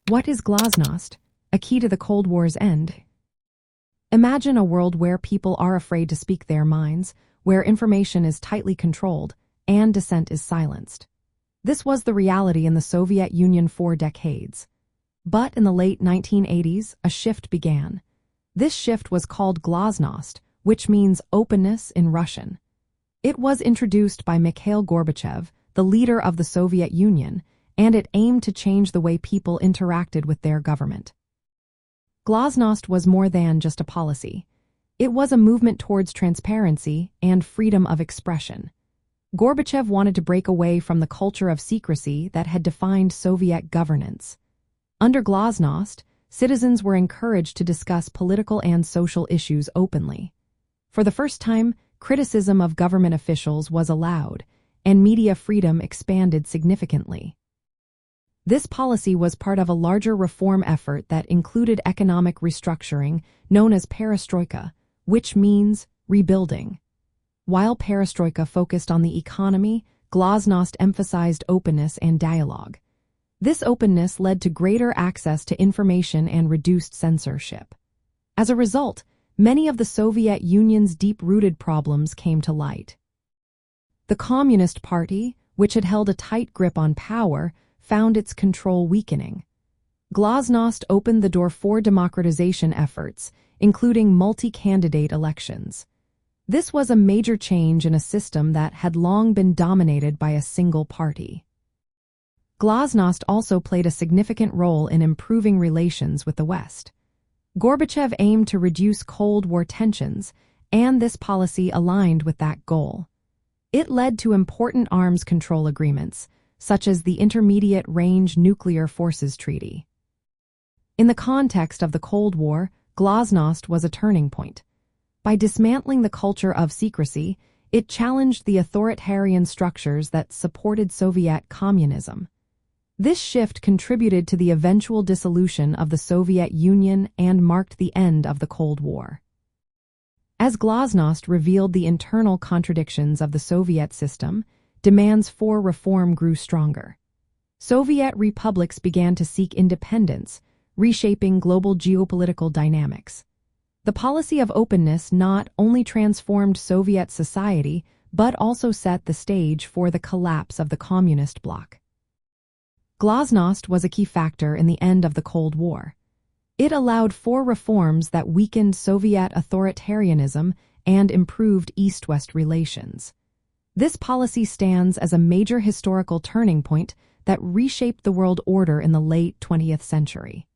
What is Glasnost? A key to the Cold War's end. Imagine a world where people are afraid to speak their minds, where information is tightly controlled, and dissent is silenced. This was the reality in the Soviet Union for decades. But in the late 1980s, a shift began. This shift was called Glasnost, which means openness in Russian. It was introduced by Mikhail Gorbachev, the leader of the Soviet Union, and it aimed to change the way people interacted with their government. Glasnost was more than just a policy. It was a movement towards transparency and freedom of expression. Gorbachev wanted to break away from the culture of secrecy that had defined Soviet governance. Under Glasnost, citizens were encouraged to discuss political and social issues openly. For the first time, criticism of government officials was allowed, and media freedom expanded significantly. This policy was part of a larger reform effort that included economic restructuring known as Perestroika, which means rebuilding. While Perestroika focused on the economy, Glasnost emphasized openness and dialogue. This openness led to greater access to information and reduced censorship. As a result, many of the Soviet Union's deep-rooted problems came to light. The Communist Party, which had held a tight grip on power, found its control weakening. Glasnost opened the door for democratization efforts, including multi-candidate elections. This was a major change in a system that had long been dominated by a single party. Glasnost also played a significant role in improving relations with the West. Gorbachev aimed to reduce Cold War tensions, and this policy aligned with that goal. It led to important arms control agreements, such as the Intermediate Range Nuclear Forces Treaty. In the context of the Cold War, Glasnost was a turning point. By dismantling the culture of secrecy, it challenged the authoritarian structures that supported Soviet communism. This shift contributed to the eventual dissolution of the Soviet Union and marked the end of the Cold War. As Glasnost revealed the internal contradictions of the Soviet system, demands for reform grew stronger. Soviet republics began to seek independence, reshaping global geopolitical dynamics. The policy of openness not only transformed Soviet society, but also set the stage for the collapse of the communist bloc. Glasnost was a key factor in the end of the Cold War. It allowed for reforms that weakened Soviet authoritarianism and improved East-West relations. This policy stands as a major historical turning point that reshaped the world order in the late 20th century.